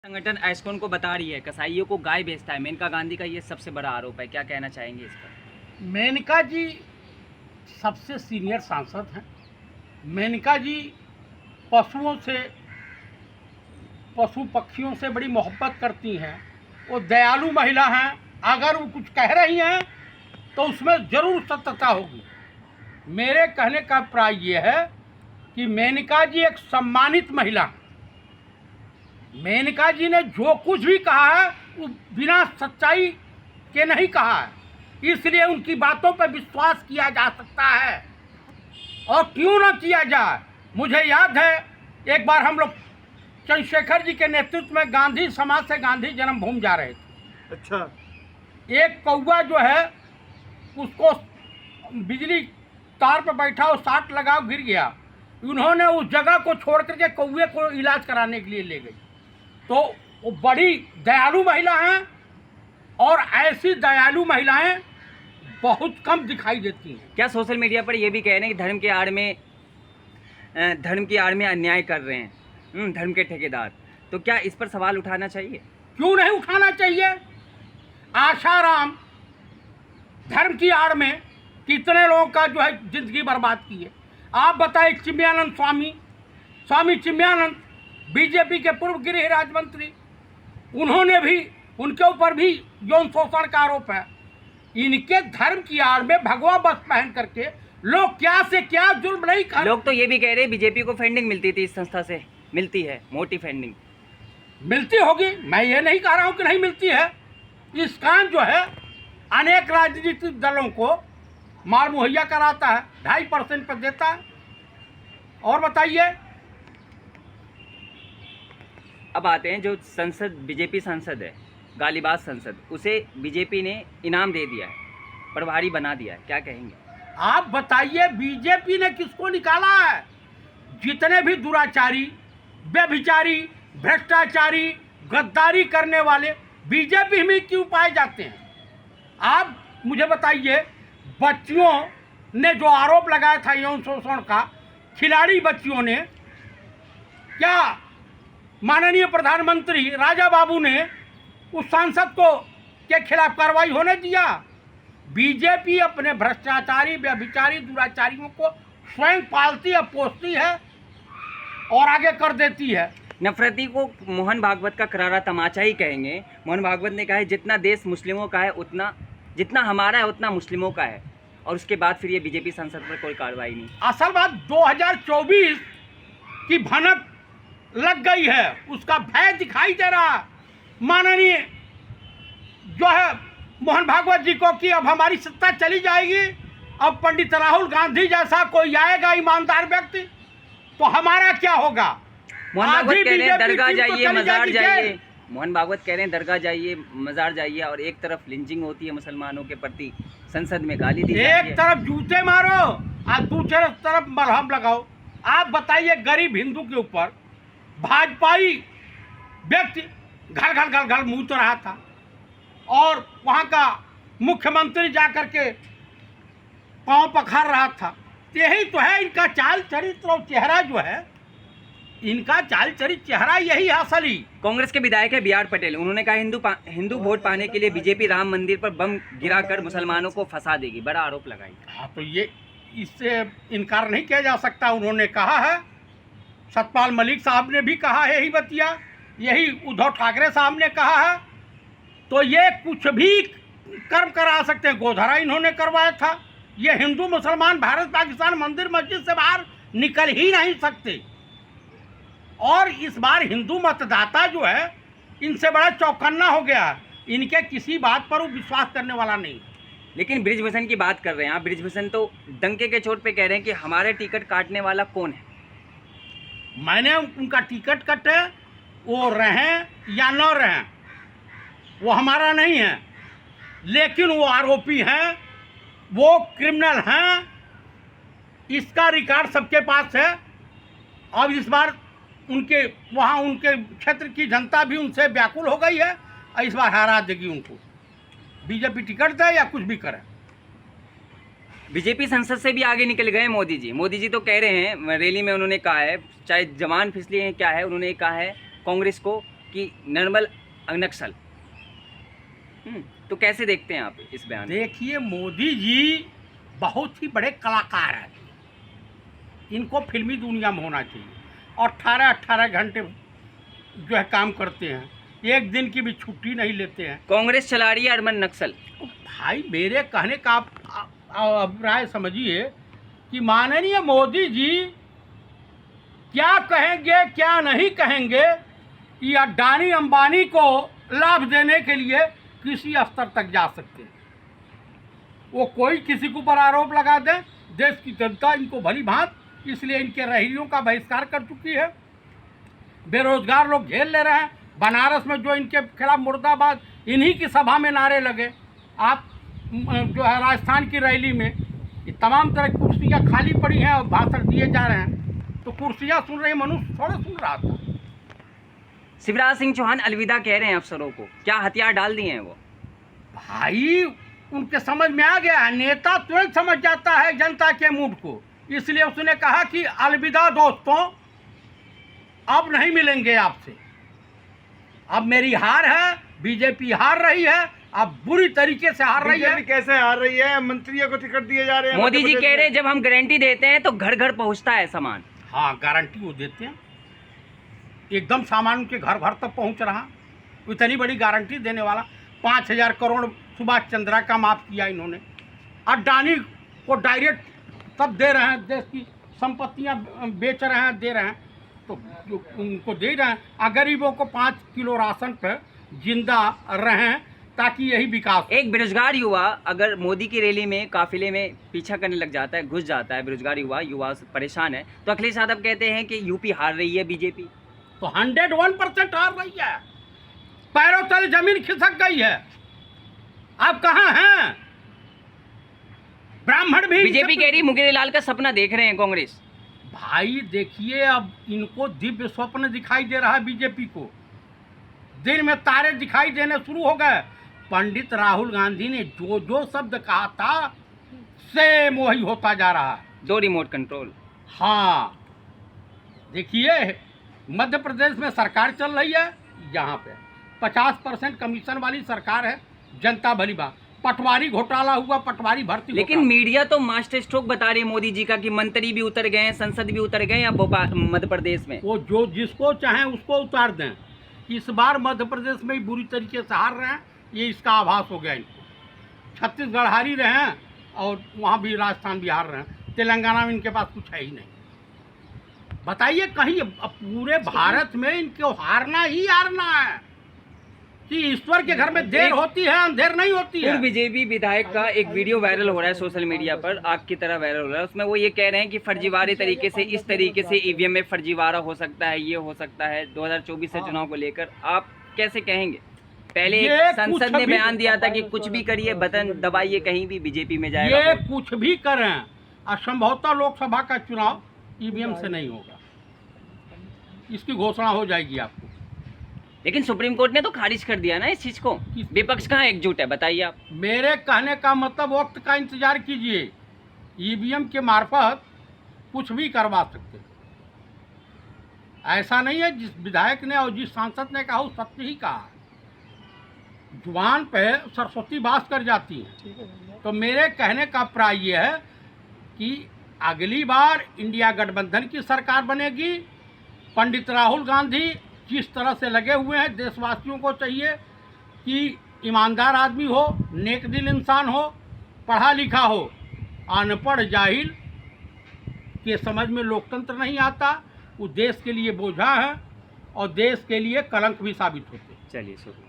संगठन आइस्कॉन को बता रही है कसाईयों को गाय बेचता है। मेनका गांधी का ये सबसे बड़ा आरोप है, क्या कहना चाहेंगे इस पर? मेनका जी सबसे सीनियर सांसद हैं। मेनका जी पशुओं से, पशु पक्षियों से बड़ी मोहब्बत करती हैं। वो दयालु महिला हैं। अगर वो कुछ कह रही हैं तो उसमें ज़रूर सत्यता होगी। मेरे कहने का अभिप्राय ये है कि मेनका जी एक सम्मानित महिला हैं। मेनका जी ने जो कुछ भी कहा है वो बिना सच्चाई के नहीं कहा है, इसलिए उनकी बातों पर विश्वास किया जा सकता है। और क्यों न किया जाए। मुझे याद है एक बार हम लोग चंद्रशेखर जी के नेतृत्व में गांधी समाज से गांधी जन्मभूमि जा रहे थे। अच्छा। एक कौवा जो है उसको बिजली तार पर बैठा और साट लगा गिर गया। उन्होंने उस जगह को छोड़ करके कौवे को इलाज कराने के लिए ले गई। तो वो बड़ी दयालु महिला हैं और ऐसी दयालु महिलाएं बहुत कम दिखाई देती हैं। क्या सोशल मीडिया पर ये भी कह रहे हैं कि धर्म की आड़ में अन्याय कर रहे हैं धर्म के ठेकेदार, तो क्या इस पर सवाल उठाना चाहिए? क्यों नहीं उठाना चाहिए। आशाराम धर्म की आड़ में कितने लोगों का जो है जिंदगी बर्बाद की है। आप बताइए, चिन्मयानंद स्वामी चिन्मयानंद बीजेपी के पूर्व गृह राज्य मंत्री, उन्होंने भी, उनके ऊपर भी यौन शोषण का आरोप है। इनके धर्म की आड़ में भगवा वस्त्र पहन करके लोग क्या से क्या जुल्म नहीं कर। लोग तो ये भी कह रहे हैं बीजेपी को फंडिंग मिलती थी, इस संस्था से मिलती है, मोटी फंडिंग मिलती होगी, मैं ये नहीं कह रहा हूँ कि नहीं मिलती है। इसकान जो है अनेक राजनीतिक दलों को माल मुहैया कराता है, 2.5% पर देता है। और बताइए। अब आते हैं जो संसद बीजेपी सांसद है, गालीबाज सांसद, उसे बीजेपी ने इनाम दे दिया है, प्रभारी बना दिया है, क्या कहेंगे? आप बताइए, बीजेपी ने किसको निकाला है? जितने भी दुराचारी, व्यभिचारी, भ्रष्टाचारी, गद्दारी करने वाले बीजेपी में क्यों पाए जाते हैं? आप मुझे बताइए, बच्चियों ने जो आरोप लगाया था यौन शोषण का, खिलाड़ी बच्चियों ने, क्या माननीय प्रधानमंत्री राजा बाबू ने उस सांसद को के खिलाफ कार्रवाई होने दिया? बीजेपी अपने भ्रष्टाचारी, व्यभिचारी, दुराचारियों को स्वयं पालती है, पोसती है और आगे कर देती है। नफरती को मोहन भागवत का करारा तमाचा ही कहेंगे। मोहन भागवत ने कहा है जितना देश मुस्लिमों का है उतना, जितना हमारा है उतना मुस्लिमों का है, और उसके बाद फिर ये बीजेपी सांसद पर कोई कार्रवाई नहीं। असल बात 2024 की भनक लग गई है, उसका भय दिखाई दे रहा है माननीय जो है मोहन भागवत जी को कि अब हमारी सत्ता चली जाएगी, अब पंडित राहुल गांधी जैसा कोई आएगा ईमानदार व्यक्ति, तो हमारा क्या होगा? मोहन भागवत कह रहे हैं दरगाह जाइए, मजार जाइए। मोहन भागवत कह रहे हैं दरगाह जाइए, मजार जाइए, और एक तरफ लिंचिंग होती है मुसलमानों के प्रति, संसद में गाली दी जाती है। एक तरफ जूते मारो और दूसरे तरफ मलहम लगाओ। आप बताइए, गरीब हिंदू के ऊपर भाजपाई व्यक्ति घल घल घल घल मुँह तो रहा था, और वहाँ का मुख्यमंत्री जाकर के पाँव पखार रहा था। यही तो है इनका चाल चरित्र और चेहरा जो है, इनका चाल चरित्र चेहरा यही है असली। कांग्रेस के विधायक है बी.आर. पटेल, उन्होंने कहा हिंदू वोट पाने के लिए बीजेपी राम मंदिर पर बम गिराकर मुसलमानों को फंसा देगी, बड़ा आरोप लगाई। हाँ, तो ये इससे इनकार नहीं किया जा सकता। उन्होंने कहा है, सतपाल मलिक साहब ने भी कहा है यही बतिया, यही उद्धव ठाकरे साहब ने कहा है। तो ये कुछ भी कर्म करा सकते हैं। गोधरा इन्होंने करवाया था। ये हिंदू मुसलमान भारत पाकिस्तान मंदिर मस्जिद से बाहर निकल ही नहीं सकते। और इस बार हिंदू मतदाता जो है इनसे बड़ा चौकन्ना हो गया। इनके किसी बात पर वो विश्वास करने वाला नहीं। लेकिन बृजभूषण की बात कर रहे हैं आप, बृजभूषण तो डंके के चोट पे कह रहे हैं कि हमारे टिकट काटने वाला कौन है? मैंने उनका टिकट कटे, वो रहें या न रहें, वो हमारा नहीं है, लेकिन वो आरोपी हैं, वो क्रिमिनल हैं, इसका रिकॉर्ड सबके पास है। अब इस बार उनके वहाँ उनके क्षेत्र की जनता भी उनसे व्याकुल हो गई है और इस बार हरा देगी उनको। बीजेपी टिकट दे या कुछ भी करे। बीजेपी संसद से भी आगे निकल गए मोदी जी। मोदी जी तो कह रहे हैं, रैली में उन्होंने कहा है, चाहे जवान फिसली हैं क्या है, उन्होंने कहा है कांग्रेस को कि निर्मल नक्सल। तो कैसे देखते हैं आप इस बयान को? देखिए, मोदी जी बहुत ही बड़े कलाकार हैं। इनको फिल्मी दुनिया में होना चाहिए। और 18-18 घंटे जो है काम करते हैं, एक दिन की भी छुट्टी नहीं लेते हैं। कांग्रेस चला रही है अरमान नक्सल। भाई, मेरे कहने का आप अभिप्राय समझिए कि माननीय मोदी जी क्या कहेंगे क्या नहीं कहेंगे, ये अडानी अंबानी को लाभ देने के लिए किसी स्तर तक जा सकते हैं। वो कोई किसी के ऊपर आरोप लगा दें, देश की जनता इनको भली भांत इसलिए इनके रैलियों का बहिष्कार कर चुकी है। बेरोजगार लोग झेल ले रहे हैं। बनारस में जो इनके खिलाफ मुर्दाबाद, इन्हीं की सभा में नारे लगे। आप जो है राजस्थान की रैली में ये तमाम तरह की कुर्सियाँ खाली पड़ी हैं और भाषण दिए जा रहे हैं, तो कुर्सियाँ सुन रहे मनुष्य थोड़ा सुन रहा था। शिवराज सिंह चौहान अलविदा कह रहे हैं अफसरों को, क्या हथियार डाल दिए हैं वो? भाई, उनके समझ में आ गया है, नेता तुरंत समझ जाता है जनता के मूड को, इसलिए उसने कहा कि अलविदा दोस्तों, अब नहीं मिलेंगे आपसे। अब मेरी हार है, बीजेपी हार रही है, अब बुरी तरीके से हार रही है। बीजेपी कैसे हार रही है? मंत्रियों को टिकट दिए जा रहे हैं। मोदी जी मध्य कह रहे हैं प्रदेश जब हम गारंटी देते हैं तो घर घर पहुंचता है सामान। हाँ, गारंटी वो देते हैं, एकदम सामान उनके घर भर तक पहुंच रहा। इतनी बड़ी गारंटी देने वाला 5,000 करोड़ सुभाष चंद्रा का माफ किया इन्होंने। अडानी को डायरेक्ट तब दे रहे हैं, देश की संपत्तियां बेच रहे हैं, दे रहे हैं, तो जो उनको दे रहे हैं। गरीबों को 5 किलो राशन पर जिंदा रहें, ताकि यही विकास हो। एक बेरोजगार युवा अगर मोदी की रैली में काफिले में पीछा करने लग जाता है, घुस जाता है, बेरोजगार युवा परेशान है, तो अखिलेश यादव कहते हैं कि यूपी हार रही है बीजेपी। तो 101% हार रही है, पैरों तले जमीन खिसक गई है। आप कहाँ हैं? ब्राह्मण भी बीजेपी कह रही मुंगेरी लाल का सपना देख रहे हैं कांग्रेस। भाई देखिए, अब इनको दिव्य स्वप्न दिखाई दे रहा है बीजेपी को। दिन में तारे दिखाई देने शुरू हो गए। पंडित राहुल गांधी ने जो जो शब्द कहा था, सेम वही होता जा रहा है। 2 रिमोट कंट्रोल। हाँ, देखिए, मध्य प्रदेश में सरकार चल रही है, यहाँ पे 50% कमीशन वाली सरकार है। जनता भली बात, पटवारी घोटाला हुआ, पटवारी भर्ती लेकिन घोटाला। मीडिया तो मास्टर स्ट्रोक बता रही है मोदी जी का कि मंत्री भी उतर गए हैं, संसद भी उतर गए हैं अब मध्य प्रदेश में। वो जो जिसको चाहे उसको उतार दें। इस बार मध्य प्रदेश में बुरी तरीके से हार रहे हैं, ये इसका आभास हो गया इनको। छत्तीसगढ़ हार ही रहे हैं और वहाँ भी राजस्थान भी हार रहे हैं। तेलंगाना में इनके पास कुछ है ही नहीं। बताइए, कहीं पूरे भारत में इनको हारना ही हारना है कि ईश्वर के घर में देर होती है, अंधेर नहीं होती है। पूर्व बीजेपी विधायक का एक वीडियो वायरल हो रहा है सोशल मीडिया पर, आग की तरह वायरल हो रहा है। उसमें वो ये कह रहे हैं कि फर्जीवाड़े तरीके से, इस तरीके से ईवीएम में फर्जीवाड़ा हो सकता है, ये हो सकता है 2024 से चुनाव को लेकर। आप कैसे कहेंगे? पहले एक संसद ने बयान दिया था कि कुछ भी करिए, बटन दबाइए, कहीं भी बीजेपी में जाएगा। ये कुछ भी करें, असंभवतः लोकसभा का चुनाव ईवीएम से नहीं होगा, इसकी घोषणा हो जाएगी आपको। लेकिन सुप्रीम कोर्ट ने तो खारिज कर दिया ना इस चीज को। विपक्ष कहाँ एकजुट है, बताइए आप। मेरे कहने का मतलब, वक्त का इंतजार कीजिए। ईवीएम के मार्फत कुछ भी करवा सकते हैं। ऐसा नहीं है, जिस विधायक ने और जिस सांसद ने कहा वो सत्य ही कहा। जुबान पे सरस्वती वास कर जाती है। तो मेरे कहने का प्राय ये है कि अगली बार इंडिया गठबंधन की सरकार बनेगी। पंडित राहुल गांधी जिस तरह से लगे हुए हैं, देशवासियों को चाहिए कि ईमानदार आदमी हो, नेक दिल इंसान हो, पढ़ा लिखा हो। अनपढ़ जाहिल के समझ में लोकतंत्र नहीं आता, वो देश के लिए बोझा है और देश के लिए कलंक भी साबित होते हैं। चलिए शुक्रिया।